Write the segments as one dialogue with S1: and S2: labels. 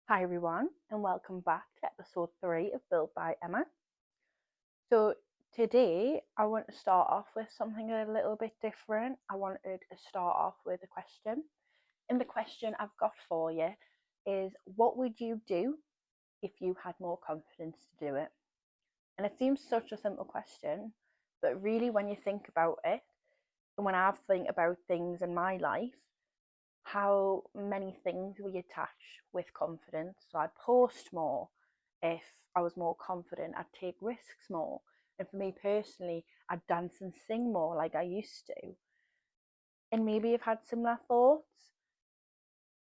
S1: Hi everyone, and welcome back to episode 3 of Built by Emma. So, today I want to start off with something a little bit different. I wanted to start off with a question. And the question I've got for you is, what would you do if you had more confidence to do it? And it seems such a simple question, but really, when you think about it, and when I think about things in my life, how many things we attach with confidence. So I'd post more if I was more confident, I'd take risks more. And for me personally, I'd dance and sing more like I used to. And maybe you've had similar thoughts.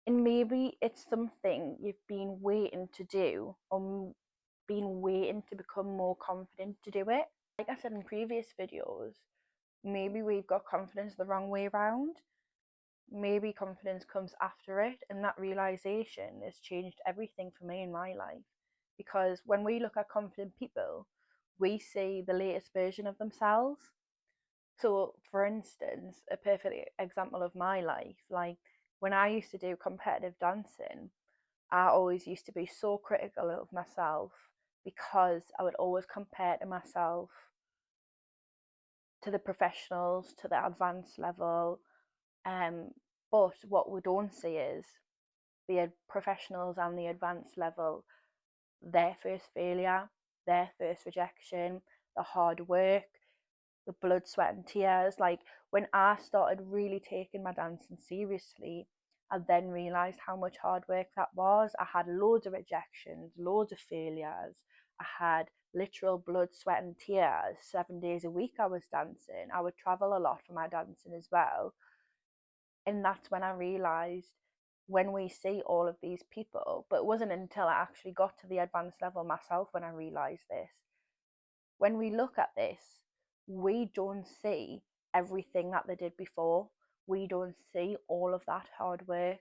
S1: And maybe it's something you've been waiting to do or been waiting to become more confident to do it. Like I said in previous videos, maybe we've got confidence the wrong way around. Maybe confidence comes after it, and that realization has changed everything for me in my life. Because when we look at confident people, we see the latest version of themselves. So, for instance, a perfect example of my life, like when I used to do competitive dancing, I always used to be so critical of myself because I would always compare to myself to the professionals, to the advanced level. Um, but what we don't see is the professionals and the advanced level, their first failure, their first rejection, the hard work, the blood, sweat, and tears. Like when I started really taking my dancing seriously, I then realised how much hard work that was. I had loads of rejections, loads of failures. I had literal blood, sweat, and tears 7 days a week. I was dancing. I would travel a lot for my dancing as well. And that's when I realized, when we see all of these people, but it wasn't until I actually got to the advanced level myself when I realized this. When we look at this, we don't see everything that they did before. We don't see all of that hard work.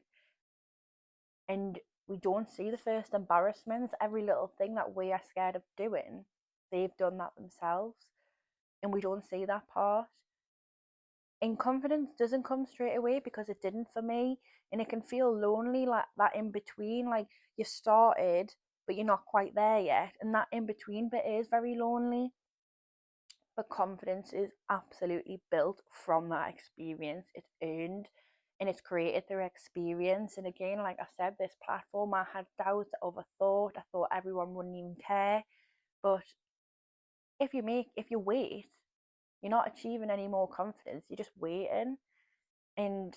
S1: And we don't see the first embarrassments. Every little thing that we are scared of doing, they've done that themselves. And we don't see that part. And confidence doesn't come straight away, because it didn't for me. And it can feel lonely, like that in between, like you started but you're not quite there yet, and that in between bit is very lonely. But confidence is absolutely built from that experience. It's earned and it's created through experience. And again, like I said, this platform, I had doubts, I overthought, I thought everyone wouldn't even care. But if you wait, you're not achieving any more confidence, you're just waiting. And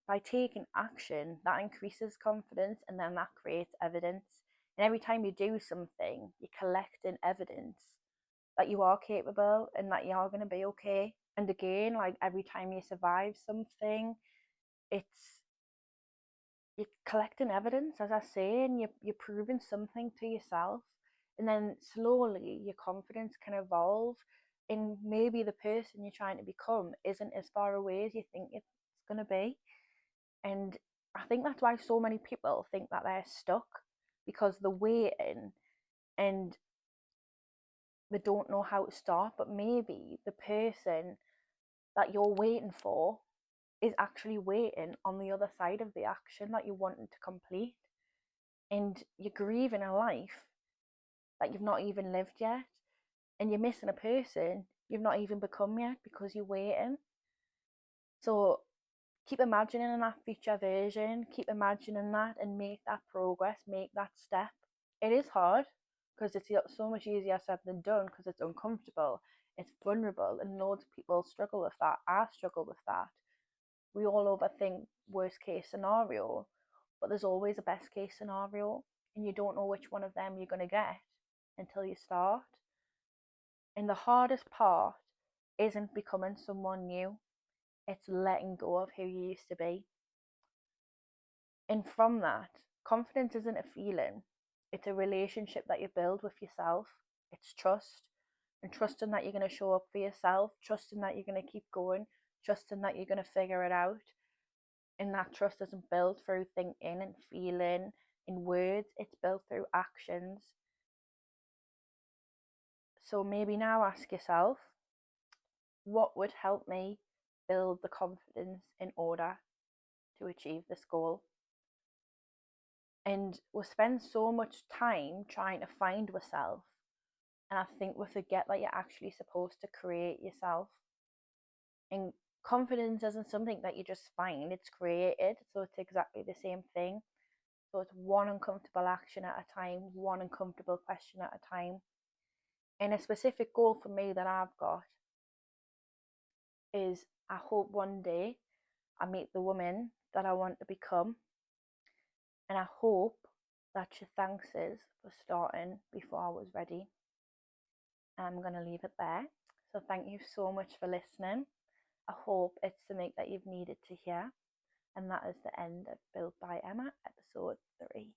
S1: by taking action, that increases confidence, and then that creates evidence. And every time you do something, you're collecting evidence that you are capable and that you are going to be okay. And again, like every time you survive something, it's you're collecting evidence, as I say, and you're proving something to yourself. And then slowly your confidence can evolve. And maybe the person you're trying to become isn't as far away as you think it's going to be. And I think that's why so many people think that they're stuck, because they're waiting and they don't know how to start. But maybe the person that you're waiting for is actually waiting on the other side of the action that you wanted to complete. And you're grieving a life that you've not even lived yet. And you're missing a person you've not even become yet because you're waiting. So keep imagining that future version, keep imagining that, and make that progress, make that step. It is hard, because it's so much easier said than done, because it's uncomfortable, it's vulnerable, and loads of people struggle with that. I struggle with that. We all overthink worst case scenario, but there's always a best case scenario, and you don't know which one of them you're going to get until you start. And the hardest part isn't becoming someone new, it's letting go of who you used to be. And from that, confidence isn't a feeling, it's a relationship that you build with yourself. It's trust, and trusting that you're going to show up for yourself, trusting that you're going to keep going, trusting that you're going to figure it out. And that trust isn't built through thinking and feeling in words, it's built through actions. So maybe now ask yourself, what would help me build the confidence in order to achieve this goal? And we spend so much time trying to find ourselves, and I think we forget that you're actually supposed to create yourself. And confidence isn't something that you just find, it's created. So it's exactly the same thing. So it's one uncomfortable action at a time, one uncomfortable question at a time. And a specific goal for me that I've got is I hope one day I meet the woman that I want to become. And I hope that she thanks us for starting before I was ready. I'm going to leave it there. So thank you so much for listening. I hope it's something that you've needed to hear. And that is the end of Built by Emma, episode 3.